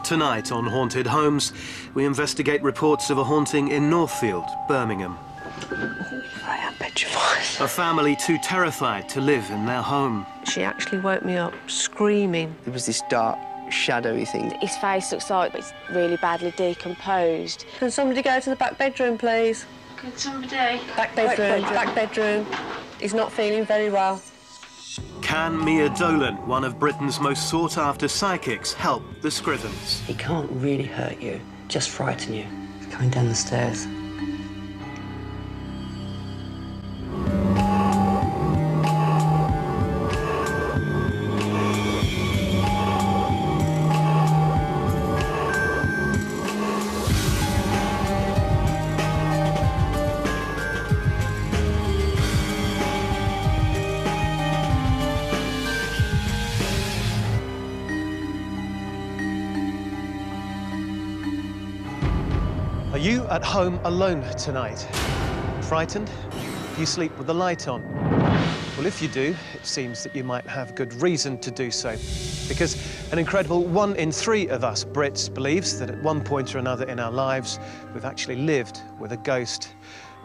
Tonight on Haunted Homes, we investigate reports of a haunting in Northfield, Birmingham. I am petrified. A family too terrified to live in their home. She actually woke me up screaming. There was this dark, shadowy thing. His face looks like it's really badly decomposed. Can somebody go to the back bedroom, please? Can somebody? Back bedroom, back bedroom. He's not feeling very well. Can Mia Dolan, one of Britain's most sought-after psychics, help the Scrivens? He can't really hurt you, just frighten you. He's coming down the stairs. Are you at home alone tonight? Frightened? Do you sleep with the light on? Well, if you do, it seems that you might have good reason to do so. Because an incredible 1 in 3 of us Brits believes that at one point or another in our lives, we've actually lived with a ghost.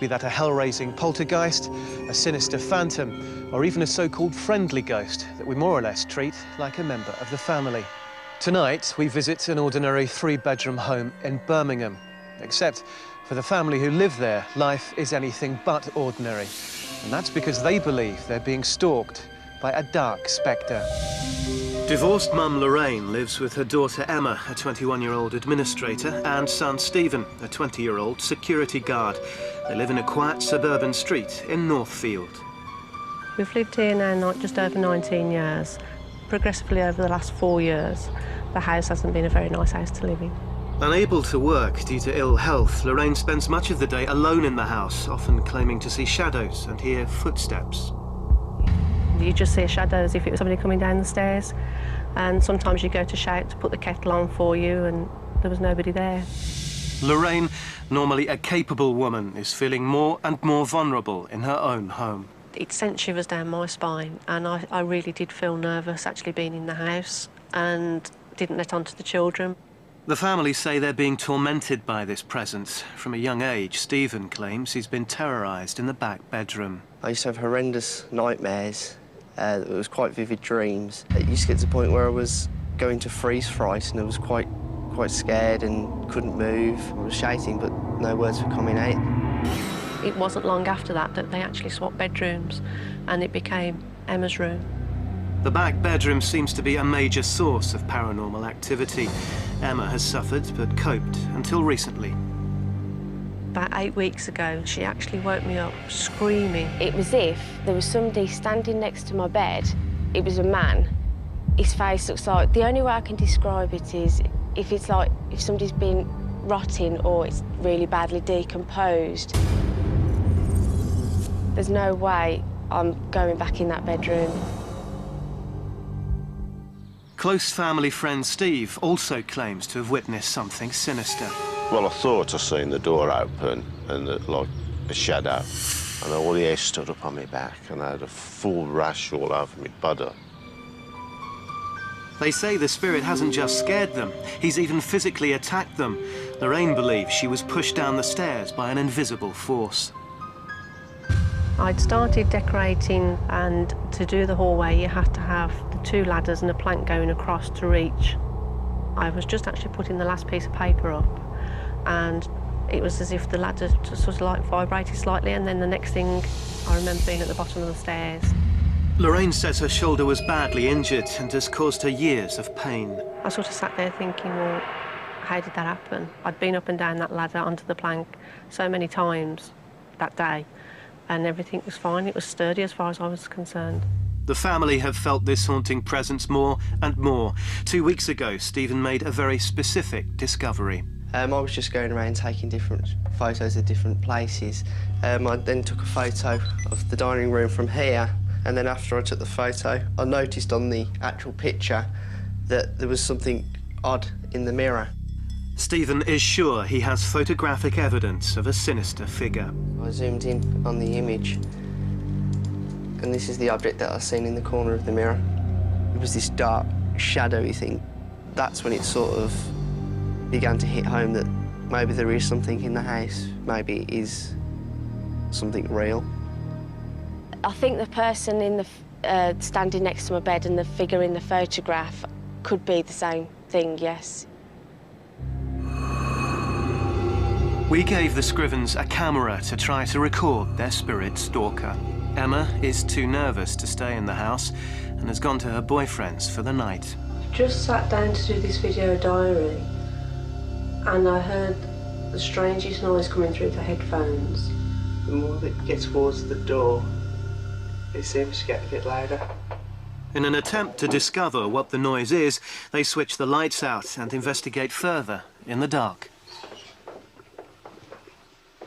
Be that a hell-raising poltergeist, a sinister phantom, or even a so-called friendly ghost that we more or less treat like a member of the family. Tonight, we visit an ordinary 3-bedroom home in Birmingham. Except for the family who live there, life is anything but ordinary. And that's because they believe they're being stalked by a dark spectre. Divorced mum Lorraine lives with her daughter Emma, a 21-year-old administrator, and son Stephen, a 20-year-old security guard. They live in a quiet suburban street in Northfield. We've lived here now just over 19 years. Progressively over the last 4 years, the house hasn't been a very nice house to live in. Unable to work due to ill health, Lorraine spends much of the day alone in the house, often claiming to see shadows and hear footsteps. You just see a shadow as if it was somebody coming down the stairs, and sometimes you go to shout to put the kettle on for you and there was nobody there. Lorraine, normally a capable woman, is feeling more and more vulnerable in her own home. It sent shivers down my spine, and I really did feel nervous actually being in the house and didn't let on to the children. The family say they're being tormented by this presence. From a young age, Stephen claims he's been terrorised in the back bedroom. I used to have horrendous nightmares. It was quite vivid dreams. It used to get to the point where I was going to freeze fright and I was quite scared and couldn't move. I was shouting, but no words were coming out. It wasn't long after that they actually swapped bedrooms, and it became Emma's room. The back bedroom seems to be a major source of paranormal activity. Emma has suffered but coped until recently. About 8 weeks ago, she actually woke me up screaming. It was as if there was somebody standing next to my bed. It was a man. His face looks like, the only way I can describe it is if it's like if somebody's been rotting or it's really badly decomposed. There's no way I'm going back in that bedroom. Close family friend Steve also claims to have witnessed something sinister. Well, I thought I seen the door open and like a shadow, and all the hair stood up on my back, and I had a full rash all over my body. They say the spirit hasn't just scared them, he's even physically attacked them. Lorraine believes she was pushed down the stairs by an invisible force. I'd started decorating, and to do the hallway you have to have the 2 ladders and a plank going across to reach. I was just actually putting the last piece of paper up, and it was as if the ladder just sort of like vibrated slightly, and then the next thing I remember being at the bottom of the stairs. Lorraine says her shoulder was badly injured and has caused her years of pain. I sort of sat there thinking, well, how did that happen? I'd been up and down that ladder onto the plank so many times that day, and everything was fine. It was sturdy as far as I was concerned. The family have felt this haunting presence more and more. 2 weeks ago, Stephen made a very specific discovery. I was just going around taking different photos of different places. I then took a photo of the dining room from here, and then after I took the photo, I noticed on the actual picture that there was something odd in the mirror. Stephen is sure he has photographic evidence of a sinister figure. I zoomed in on the image, and this is the object that I seen in the corner of the mirror. It was this dark, shadowy thing. That's when it sort of began to hit home that maybe there is something in the house, maybe it is something real. I think the person in the standing next to my bed and the figure in the photograph could be the same thing, yes. We gave the Scrivens a camera to try to record their spirit stalker. Emma is too nervous to stay in the house and has gone to her boyfriend's for the night. Just sat down to do this video diary and I heard the strangest noise coming through the headphones. The more that you get towards the door, it seems to get a bit louder. In an attempt to discover what the noise is, they switch the lights out and investigate further in the dark.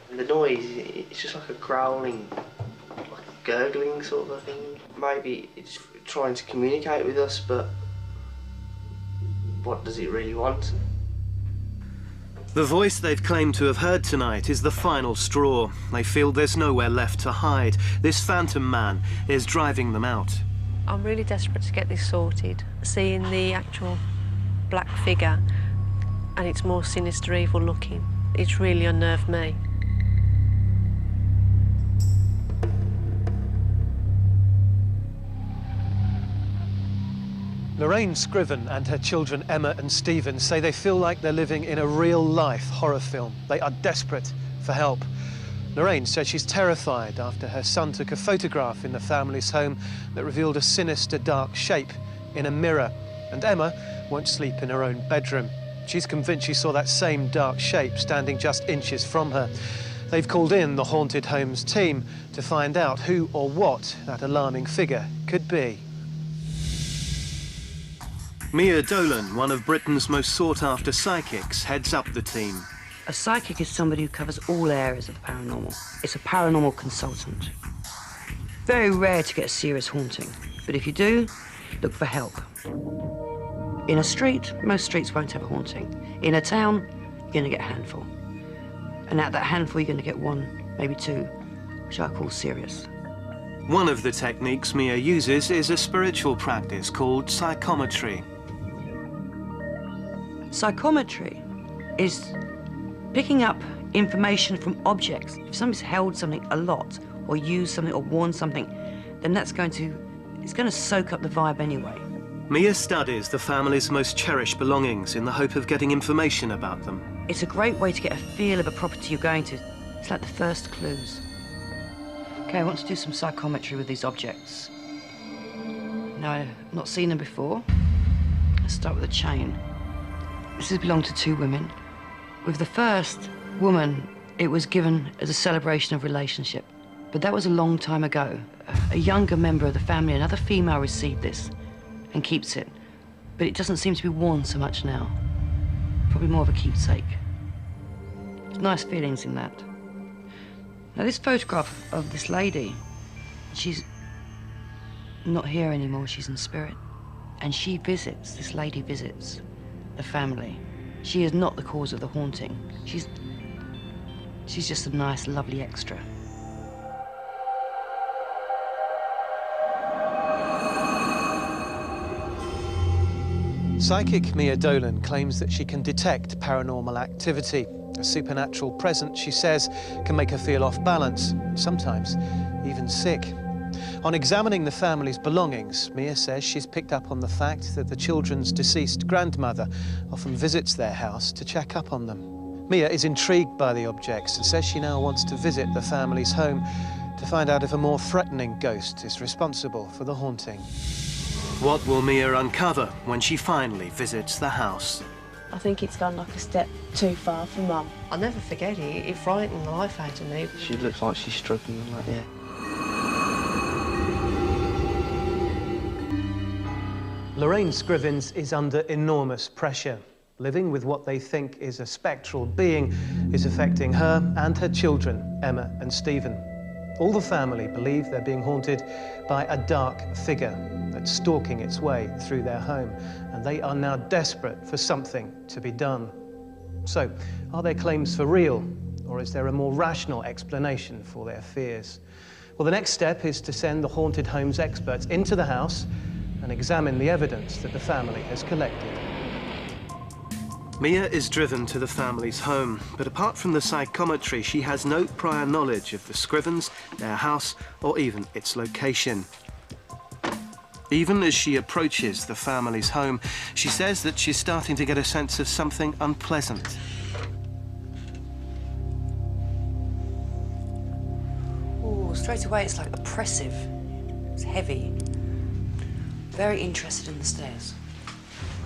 And the noise, it's just like a growling, like a gurgling sort of a thing. Maybe it's trying to communicate with us, but what does it really want? The voice they've claimed to have heard tonight is the final straw. They feel there's nowhere left to hide. This phantom man is driving them out. I'm really desperate to get this sorted. Seeing the actual black figure, and it's more sinister, evil looking, it's really unnerved me. Lorraine Scriven and her children Emma and Stephen say they feel like they're living in a real-life horror film. They are desperate for help. Lorraine says she's terrified after her son took a photograph in the family's home that revealed a sinister dark shape in a mirror. And Emma won't sleep in her own bedroom. She's convinced she saw that same dark shape standing just inches from her. They've called in the Haunted Homes team to find out who or what that alarming figure could be. Mia Dolan, one of Britain's most sought-after psychics, heads up the team. A psychic is somebody who covers all areas of the paranormal. It's a paranormal consultant. Very rare to get a serious haunting, but if you do, look for help. In a street, most streets won't have a haunting. In a town, you're going to get a handful. And out of that handful, you're going to get one, maybe two, which I call serious. One of the techniques Mia uses is a spiritual practice called psychometry. Psychometry is picking up information from objects. If somebody's held something a lot, or used something, or worn something, then it's going to soak up the vibe anyway. Mia studies the family's most cherished belongings in the hope of getting information about them. It's a great way to get a feel of a property you're going to. It's like the first clues. Okay, I want to do some psychometry with these objects. Now, I've not seen them before. Let's start with a chain. This has belonged to two women. With the first woman, it was given as a celebration of relationship. But that was a long time ago. A younger member of the family, another female, received this and keeps it. But it doesn't seem to be worn so much now. Probably more of a keepsake. There's nice feelings in that. Now, this photograph of this lady, she's not here anymore, she's in spirit. And this lady visits the family. She is not the cause of the haunting. She's just a nice, lovely extra. Psychic Mia Dolan claims that she can detect paranormal activity. A supernatural presence, she says, can make her feel off balance, sometimes even sick. On examining the family's belongings, Mia says she's picked up on the fact that the children's deceased grandmother often visits their house to check up on them. Mia is intrigued by the objects and says she now wants to visit the family's home to find out if a more threatening ghost is responsible for the haunting. What will Mia uncover when she finally visits the house? I think it's gone like a step too far for Mum. I'll never forget it. It frightened the life out of me. She looks like she's struggling, like, yeah. Lorraine Scrivens is under enormous pressure. Living with what they think is a spectral being is affecting her and her children, Emma and Stephen. All the family believe they're being haunted by a dark figure that's stalking its way through their home, and they are now desperate for something to be done. So, are their claims for real, or is there a more rational explanation for their fears? Well, the next step is to send the Haunted Homes experts into the house and examine the evidence that the family has collected. Mia is driven to the family's home, but apart from the psychometry, she has no prior knowledge of the Scrivens, their house, or even its location. Even as she approaches the family's home, she says that she's starting to get a sense of something unpleasant. Oh, straight away it's like oppressive. It's heavy. Very interested in the stairs.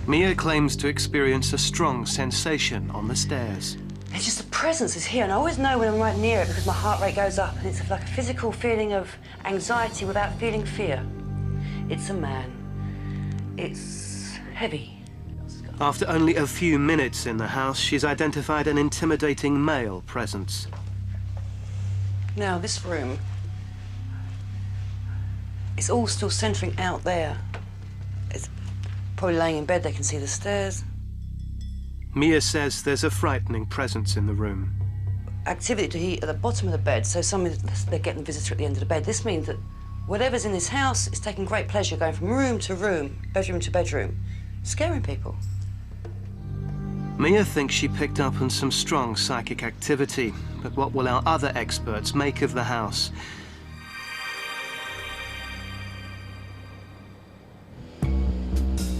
Mia claims to experience a strong sensation on the stairs. It's just the presence is here, and I always know when I'm right near it because my heart rate goes up, and it's like a physical feeling of anxiety without feeling fear. It's a man. It's heavy. After only a few minutes in the house, she's identified an intimidating male presence. Now, this room, it's all still centering out there. It's probably laying in bed, they can see the stairs. Mia says there's a frightening presence in the room. Activity at the bottom of the bed, so they're getting a visitor at the end of the bed. This means that whatever's in this house is taking great pleasure going from room to room, bedroom to bedroom, scaring people. Mia thinks she picked up on some strong psychic activity, but what will our other experts make of the house?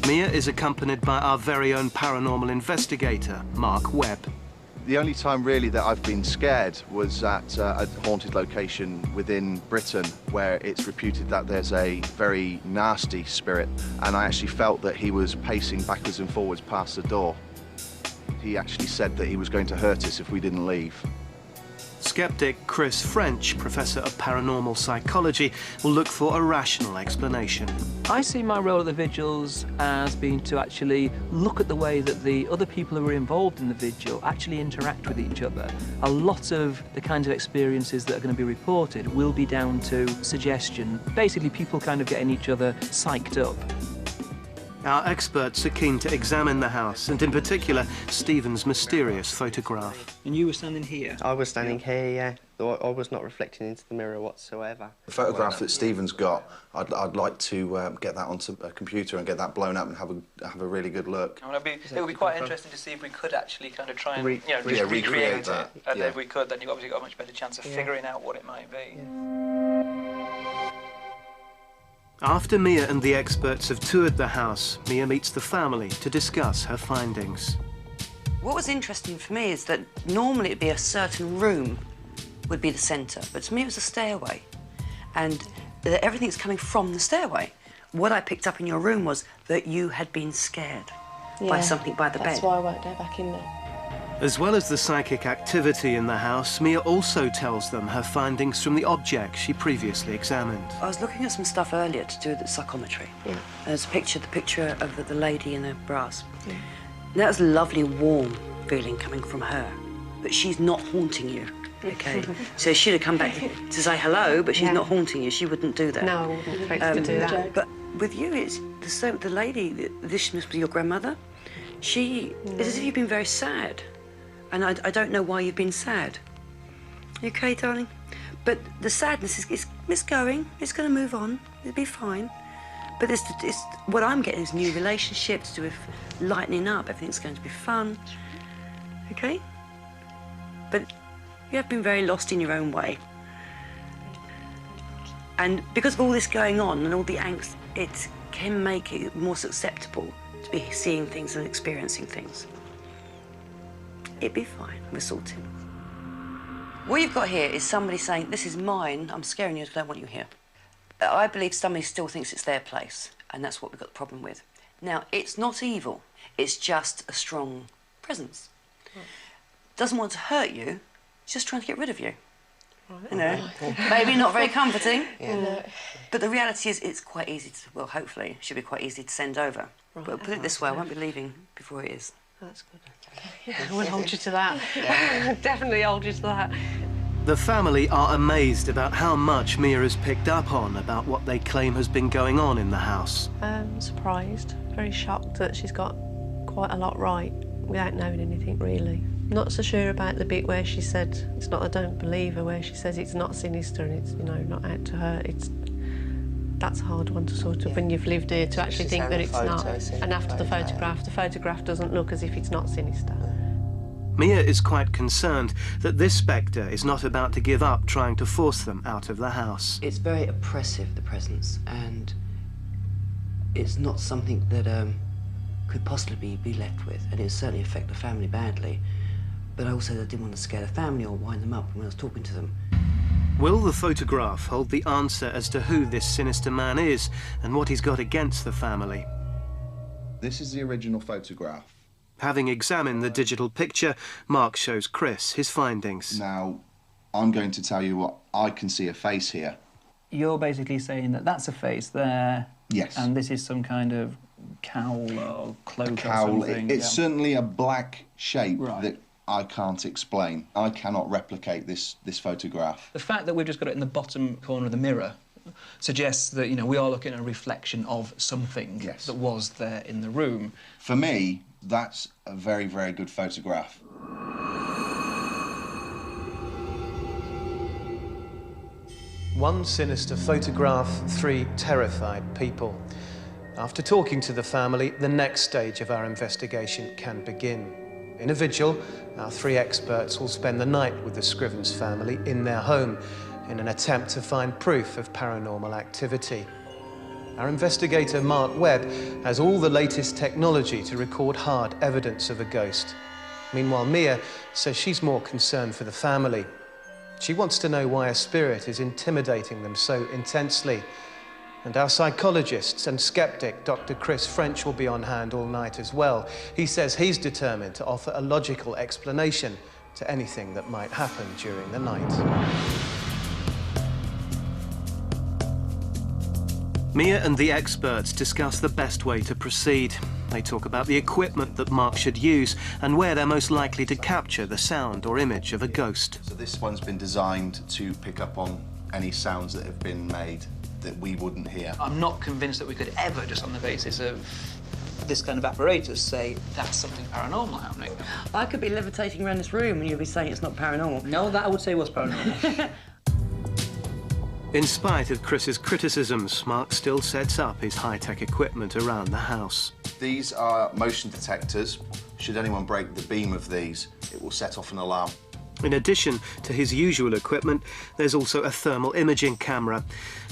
Mia is accompanied by our very own paranormal investigator, Mark Webb. The only time really that I've been scared was at a haunted location within Britain where it's reputed that there's a very nasty spirit, and I actually felt that he was pacing backwards and forwards past the door. He actually said that he was going to hurt us if we didn't leave. Skeptic Chris French, Professor of Paranormal Psychology, will look for a rational explanation. I see my role at the vigils as being to actually look at the way that the other people who are involved in the vigil actually interact with each other. A lot of the kinds of experiences that are going to be reported will be down to suggestion. Basically, people kind of getting each other psyched up. Our experts are keen to examine the house, and in particular, Stephen's mysterious photograph. And you were standing here? I was standing here, yeah. Though I was not reflecting into the mirror whatsoever. The photograph that Stephen's got, I'd like to get that onto a computer and get that blown up and have a really good look. I mean, it would be quite interesting to see if we could actually kind of try and recreate it. And yeah. if we could, then you've obviously got a much better chance of figuring out what it might be. After Mia and the experts have toured the house, Mia meets the family to discuss her findings. What was interesting for me is that normally it'd be a certain room would be the centre, but to me it was a stairway. And everything's coming from the stairway. What I picked up in your room was that you had been scared by something by the bed. That's why I won't go back in there. As well as the psychic activity in the house, Mia also tells them her findings from the objects she previously examined. I was looking at some stuff earlier to do with the psychometry. Yeah. There's the picture of the lady in the brass. Yeah. That was a lovely, warm feeling coming from her. But she's not haunting you, okay? So she'd have come back to say hello, but she's not haunting you. She wouldn't do that. No, I wouldn't expect to do that. But with you, it's the lady, this must be your grandmother. It's as if you've been very sad. And I don't know why you've been sad. You okay, darling? But the sadness it's going. It's going to move on. It'll be fine. But it's what I'm getting is new relationships to do with lightening up. Everything's going to be fun. Okay? But you have been very lost in your own way. And because of all this going on and all the angst, it can make it more susceptible to be seeing things and experiencing things. It'd be fine. We're sorting. What you've got here is somebody saying, this is mine, I'm scaring you, I don't want you here. I believe somebody still thinks it's their place, and that's what we've got the problem with. Now, it's not evil, it's just a strong presence. Doesn't want to hurt you, it's just trying to get rid of you. You know, maybe not very comforting, but the reality is it's quite easy to, well, hopefully, it should be quite easy to send over. But put it this way, I won't be leaving before it is. That's good. Yeah, I will hold you to that. Definitely hold you to that. The family are amazed about how much Mia has picked up on about what they claim has been going on in the house. Surprised, very shocked that she's got quite a lot right without knowing anything really. Not so sure about the bit where she said, it's not I don't believe her, where she says it's not sinister and it's, you know, not out to hurt. It's That's a hard one to sort of, when you've lived here, to actually think that it's not. And after the photograph doesn't look as if it's not sinister. Mia is quite concerned that this spectre is not about to give up trying to force them out of the house. It's very oppressive, the presence, and it's not something that could possibly be left with, and it would certainly affect the family badly. But I also didn't want to scare the family or wind them up when I was talking to them. Will the photograph hold the answer as to who this sinister man is and what he's got against the family? This is the original photograph. Having examined the digital picture, Mark shows Chris his findings. Now, I'm going to tell you what I can see a face here. You're basically saying that that's a face there. Yes. And this is some kind of cowl or cloak or Cowl. something. It's certainly a black shape Right. that I can't explain. I cannot replicate this photograph. The fact that we've just got it in the bottom corner of the mirror suggests that, you know, we are looking at a reflection of something that was there in the room. For me, that's a very, very good photograph. One sinister photograph, 3 terrified people. After talking to the family, the next stage of our investigation can begin. In a vigil, our 3 experts will spend the night with the Scrivens family in their home in an attempt to find proof of paranormal activity. Our investigator, Mark Webb, has all the latest technology to record hard evidence of a ghost. Meanwhile, Mia says she's more concerned for the family. She wants to know why a spirit is intimidating them so intensely. And our psychologist and skeptic, Dr. Chris French, will be on hand all night as well. He says he's determined to offer a logical explanation to anything that might happen during the night. Mia and the experts discuss the best way to proceed. They talk about the equipment that Mark should use and where they're most likely to capture the sound or image of a ghost. So this one's been designed to pick up on any sounds that have been made that we wouldn't hear. I'm not convinced that we could ever, just on the basis of this kind of apparatus, say that's something paranormal happening. I could be levitating around this room and you'd be saying it's not paranormal. No, that I would say was paranormal. In spite of Chris's criticisms, Mark still sets up his high-tech equipment around the house. These are motion detectors. Should anyone break the beam of these, it will set off an alarm. In addition to his usual equipment, there's also a thermal imaging camera.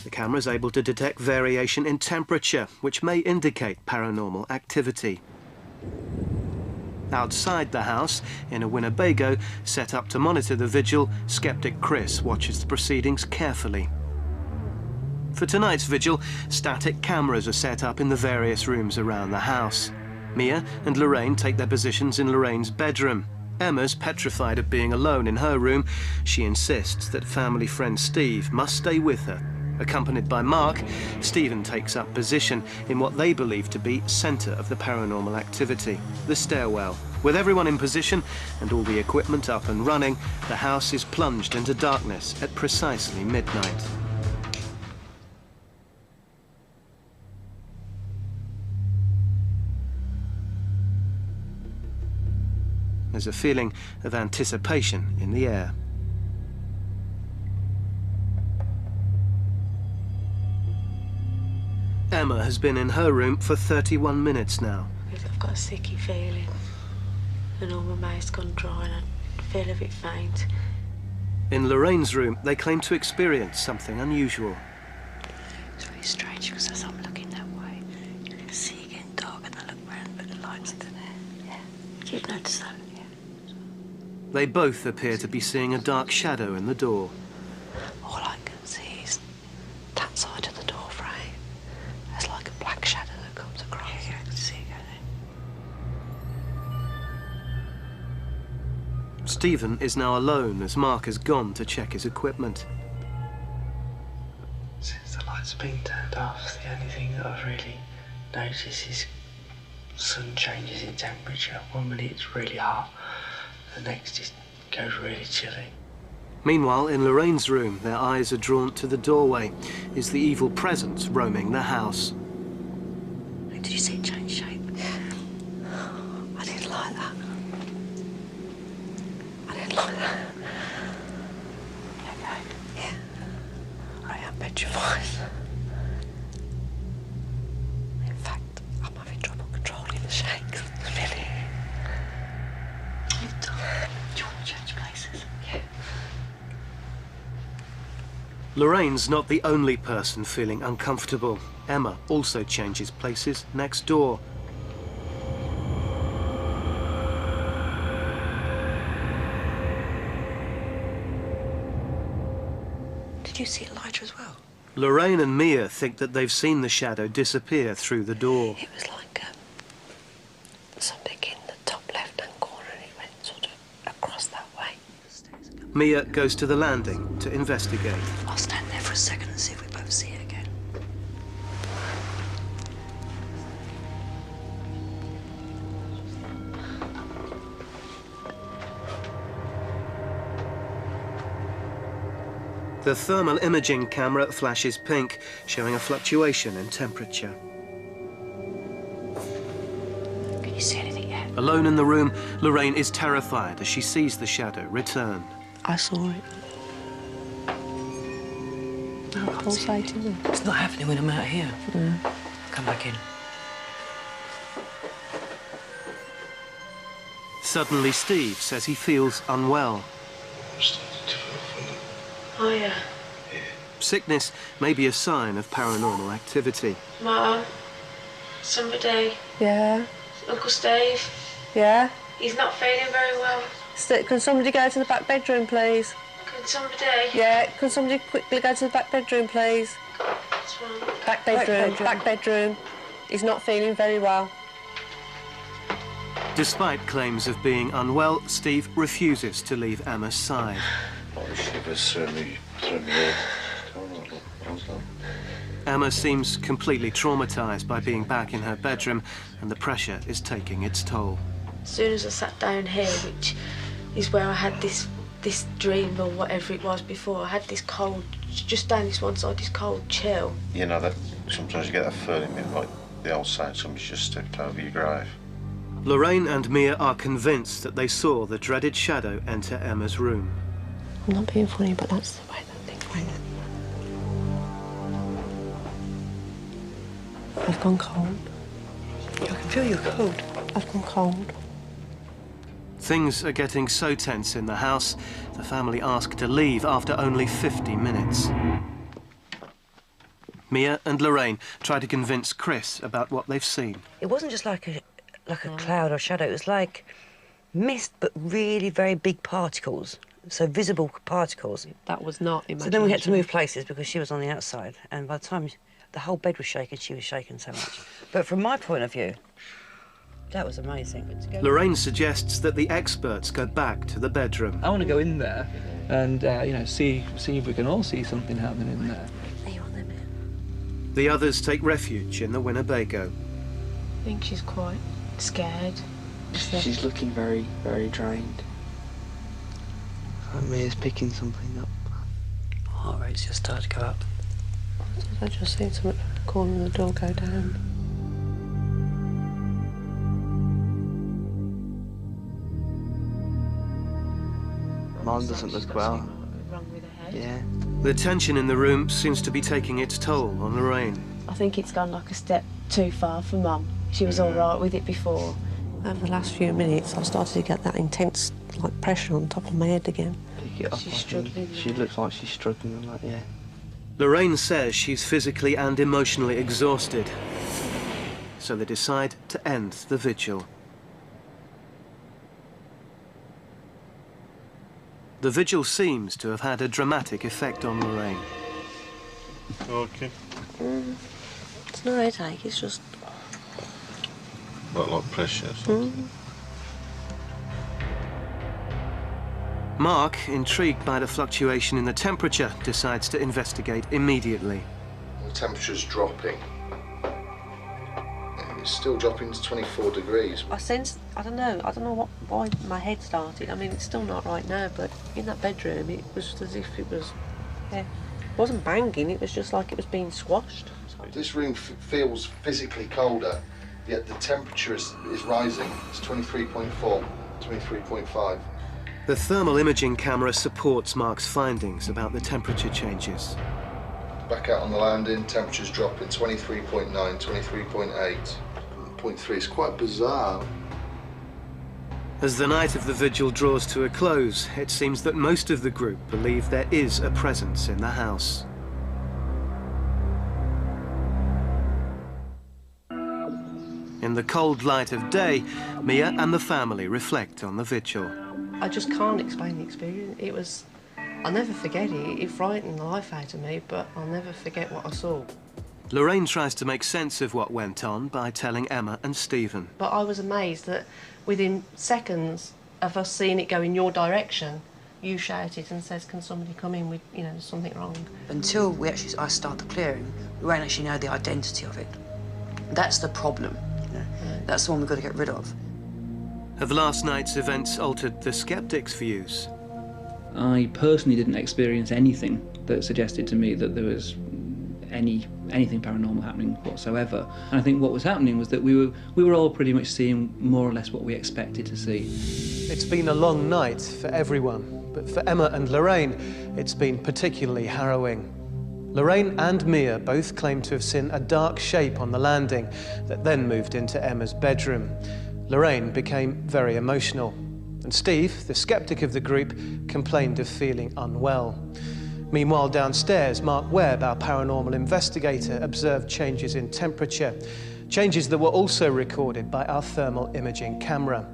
The camera is able to detect variation in temperature, which may indicate paranormal activity. Outside the house, in a Winnebago set up to monitor the vigil, skeptic Chris watches the proceedings carefully. For tonight's vigil, static cameras are set up in the various rooms around the house. Mia and Lorraine take their positions in Lorraine's bedroom. Emma's petrified of being alone in her room. She insists that family friend Steve must stay with her. Accompanied by Mark, Stephen takes up position in what they believe to be centre of the paranormal activity, the stairwell. With everyone in position and all the equipment up and running, the house is plunged into darkness at precisely midnight. There's a feeling of anticipation in the air. Emma has been in her room for 31 minutes now. I've got a sicky feeling, and all my mouth's gone dry and I feel a bit faint. In Lorraine's room, they claim to experience something unusual. It's really strange because as I'm looking that way, you can see it getting dark and I look round but the light's still there. Yeah. You've noticed that? Yeah. They both appear to be seeing a dark shadow in the door. All I can see is that side of the door frame. There's like a black shadow that comes across. Yeah, I can see it going in. Stephen is now alone as Mark has gone to check his equipment. Since the lights have been turned off, the only thing that I've really noticed is sun changes in temperature. 1 minute it's really hot, the next it goes really chilly. Meanwhile, in Lorraine's room, their eyes are drawn to the doorway. Is the evil presence roaming the house? Did you see it change shape? I didn't like that. I didn't like that. Okay. Yeah. I am petrified. shakes, really. You've done. Do you want to change places? Yeah. Lorraine's not the only person feeling uncomfortable. Emma also changes places next door. Did you see Elijah as well? Lorraine and Mia think that they've seen the shadow disappear through the door. It was like something in the top left-hand corner, and it went sort of across that way. Mia goes to the landing to investigate. I'll stand there for a second and see if we both see it again. The thermal imaging camera flashes pink, showing a fluctuation in temperature. Can you see anything yet? Alone in the room, Lorraine is terrified as she sees the shadow return. I saw it. Pulsating. It's not happening when I'm out here. Yeah. Come back in. Suddenly, Steve says he feels unwell. Oh, yeah. Sickness may be a sign of paranormal activity. Ma, somebody, Yeah, Uncle Steve, yeah. he's not feeling very well. Can somebody go to the back bedroom, please? Can somebody? Yeah, can somebody quickly go to the back bedroom, please? What's wrong? Back bedroom, back bedroom. He's not feeling very well. Despite claims of being unwell, Steve refuses to leave Emma's side. Emma seems completely traumatized by being back in her bedroom, and the pressure is taking its toll. As soon as I sat down here, which is where I had this dream or whatever it was before, I had this cold, just down this one side, this cold chill. You know, that sometimes you get that feeling, like the old saying, somebody's just stepped over your grave. Lorraine and Mia are convinced that they saw the dreaded shadow enter Emma's room. I'm not being funny, but that's the way that thing went. I've gone cold. I can feel you're cold. I've gone cold. Things are getting so tense in the house, the family ask to leave after only 50 minutes. Mia and Lorraine try to convince Chris about what they've seen. It wasn't just like a cloud or shadow. It was like mist, but really very big particles. So visible particles. That was not imagination. So then we had to move places because she was on the outside, and by the time the whole bed was shaking, she was shaking so much. But from my point of view, that was amazing. Lorraine suggests that the experts go back to the bedroom. I want to go in there and, you know, see if we can all see something happening in there. Are you on there, Mia? The others take refuge in the Winnebago. I think she's quite scared. She's looking very, very drained. Mia's picking something up. Heart rate's just started to go up. I just seen something from the corner of the door go down. Mum doesn't look well. Wrong with her head. Yeah. The tension in the room seems to be taking its toll on Lorraine. I think it's gone like a step too far for Mum. She was all right with it before. Over the last few minutes, I've started to get that intense, like, pressure on top of my head again. Pick it up. She's struggling. She looks like she's struggling, like, yeah. Lorraine says she's physically and emotionally exhausted, so they decide to end the vigil. The vigil seems to have had a dramatic effect on Lorraine. Okay. It's no headache, it's just... Not like pressure or something. Mark, intrigued by the fluctuation in the temperature, decides to investigate immediately. The temperature's dropping. It's still dropping to 24 degrees. I don't know why my head started. I mean, it's still not right now, but in that bedroom, it was as if it was, yeah, it wasn't banging, it was just like it was being squashed. This room feels physically colder, yet the temperature is rising. It's 23.4, 23.5. The thermal imaging camera supports Mark's findings about the temperature changes. Back out on the landing, temperature's dropping 23.9, 23.8. 0.3. It's quite bizarre. As the night of the vigil draws to a close, it seems that most of the group believe there is a presence in the house. In the cold light of day, Mia and the family reflect on the vigil. I just can't explain the experience. It was... I'll never forget it. It frightened the life out of me, but I'll never forget what I saw. Lorraine tries to make sense of what went on by telling Emma and Stephen. But I was amazed that within seconds of us seeing it go in your direction, you shouted and says, can somebody come in with, you know, there's something wrong. Until I start the clearing, we won't actually know the identity of it. That's the problem. You know? That's the one we've got to get rid of. Have last night's events altered the skeptics' views? I personally didn't experience anything that suggested to me that there was anything paranormal happening whatsoever. And I think what was happening was that we were all pretty much seeing more or less what we expected to see. It's been a long night for everyone, but for Emma and Lorraine, it's been particularly harrowing. Lorraine and Mia both claim to have seen a dark shape on the landing that then moved into Emma's bedroom. Lorraine became very emotional, and Steve, the skeptic of the group, complained of feeling unwell. Meanwhile, downstairs, Mark Webb, our paranormal investigator, observed changes in temperature, changes that were also recorded by our thermal imaging camera.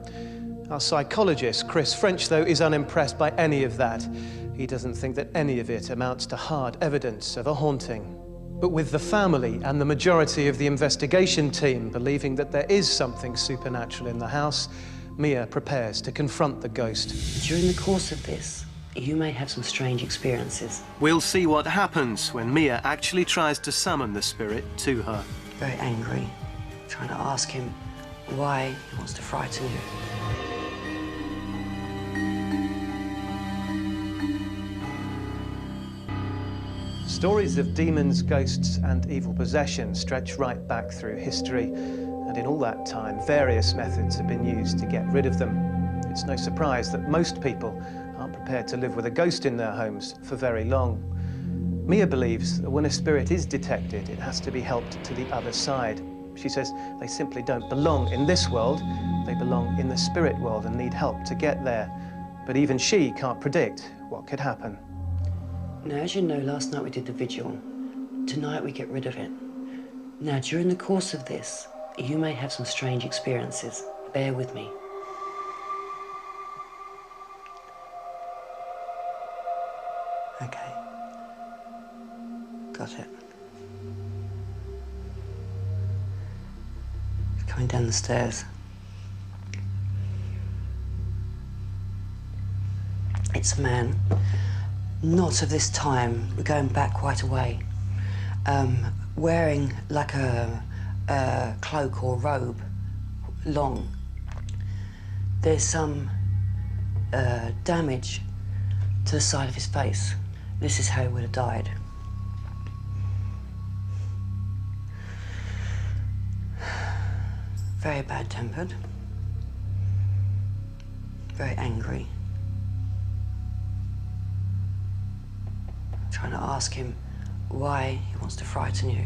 Our psychologist, Chris French, though, is unimpressed by any of that. He doesn't think that any of it amounts to hard evidence of a haunting. But with the family and the majority of the investigation team believing that there is something supernatural in the house, Mia prepares to confront the ghost. During the course of this, you may have some strange experiences. We'll see what happens when Mia actually tries to summon the spirit to her. Very angry, trying to ask him why he wants to frighten you. Stories of demons, ghosts, and evil possession stretch right back through history, and in all that time, various methods have been used to get rid of them. It's no surprise that most people aren't prepared to live with a ghost in their homes for very long. Mia believes that when a spirit is detected, it has to be helped to the other side. She says they simply don't belong in this world, they belong in the spirit world and need help to get there. But even she can't predict what could happen. Now, as you know, last night we did the vigil. Tonight we get rid of it. Now, during the course of this, you may have some strange experiences. Bear with me. Okay. Got it. Coming down the stairs. It's a man. Not of this time. We're going back quite a way. Wearing like a cloak or robe, long. There's some damage to the side of his face. This is how he would have died. Very bad-tempered. Very angry. Trying to ask him why he wants to frighten you.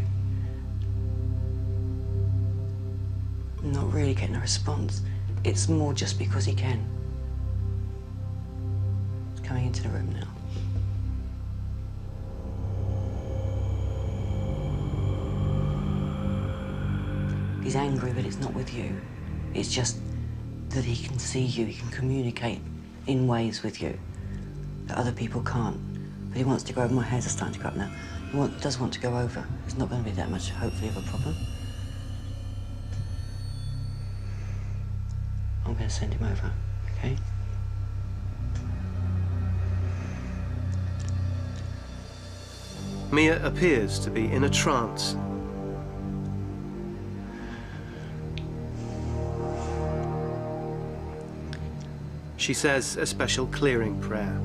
Not really getting a response. It's more just because he can. He's coming into the room now. He's angry, but it's not with you. It's just that he can see you, he can communicate in ways with you that other people can't. But he wants to go over. My hairs are starting to go up now. He does want to go over. It's not going to be that much, hopefully, of a problem. I'm going to send him over, okay? Mia appears to be in a trance. She says a special clearing prayer.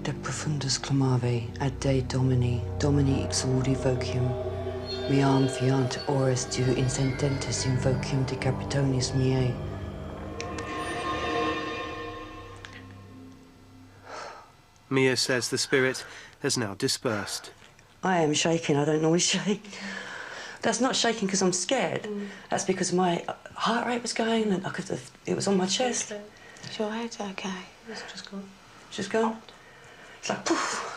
De profundus clamavi ad Dei Domini, Domini exaudi vocium, meam fiant ores tu in sententis invocium de capitonis miei. Mia says the spirit has now dispersed. I am shaking, I don't normally shake. That's not shaking because I'm scared. That's because my heart rate was going and it was on my chest. Is your head okay? It's just gone. Just gone. It's like, poof.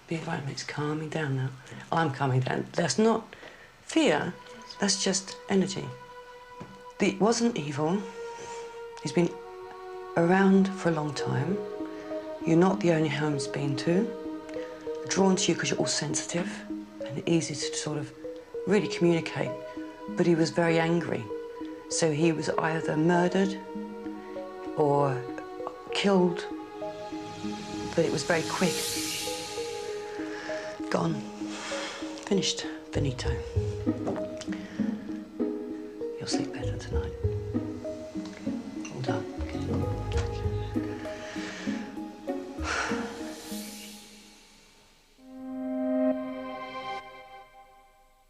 The environment's calming down now. I'm calming down. That's not fear, that's just energy. It wasn't evil. He's been around for a long time. You're not the only home he's been to. Drawn to you because you're all sensitive and easy to sort of really communicate. But he was very angry. So he was either murdered or killed, but it was very quick. Gone. Finished. Finito. You'll sleep better tonight. All done.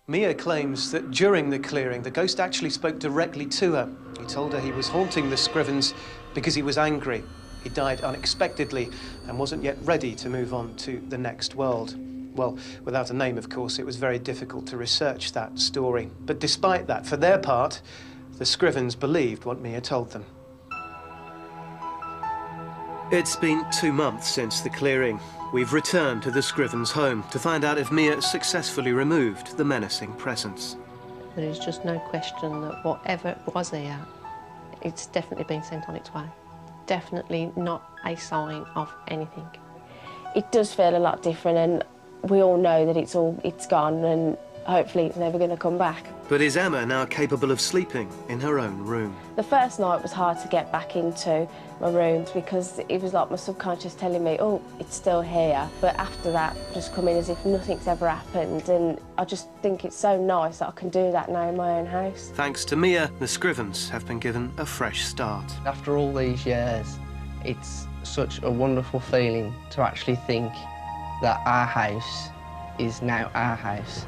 Mia claims that during the clearing, the ghost actually spoke directly to her. He told her he was haunting the Scrivens because he was angry. He died unexpectedly and wasn't yet ready to move on to the next world. Well, without a name, of course, it was very difficult to research that story. But despite that, for their part, the Scrivens believed what Mia told them. It's been 2 months since the clearing. We've returned to the Scrivens' home to find out if Mia successfully removed the menacing presence. There is just no question that whatever was here, it's definitely been sent on its way. Definitely not a sign of anything. It does feel a lot different, and we all know that it's gone, and hopefully it's never going to come back. But is Emma now capable of sleeping in her own room? The first night was hard to get back into my room because it was like my subconscious telling me, oh, it's still here. But after that, just come in as if nothing's ever happened, and I just think it's so nice that I can do that now in my own house. Thanks to Mia, the Scrivens have been given a fresh start. After all these years, it's such a wonderful feeling to actually think that our house is now our house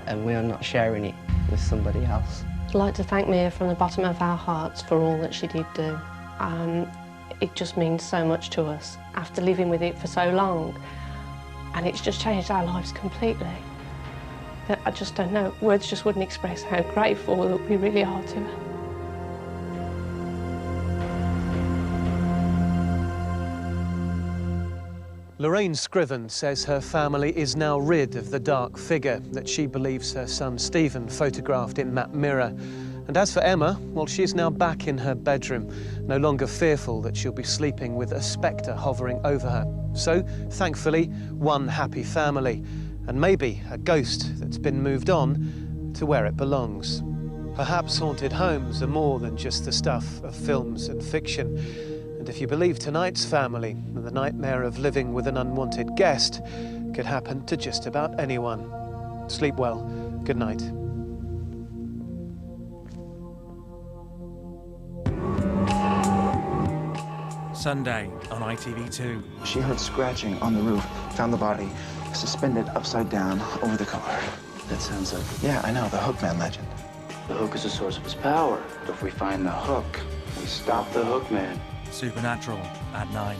and we are not sharing it with somebody else. I'd like to thank Mia from the bottom of our hearts for all that she did do. It just means so much to us after living with it for so long, and it's just changed our lives completely. That I just don't know, words just wouldn't express how grateful that we really are to her. Lorraine Scriven says her family is now rid of the dark figure that she believes her son Stephen photographed in that mirror. And as for Emma, well, she's now back in her bedroom, no longer fearful that she'll be sleeping with a spectre hovering over her. So, thankfully, one happy family, and maybe a ghost that's been moved on to where it belongs. Perhaps haunted homes are more than just the stuff of films and fiction. And if you believe tonight's family, the nightmare of living with an unwanted guest could happen to just about anyone. Sleep well. Good night. Sunday on ITV2. She heard scratching on the roof, found the body suspended upside down over the car. That sounds like... Yeah, I know, the Hookman legend. The hook is the source of his power. If we find the hook, we stop the Hookman. Supernatural at 9.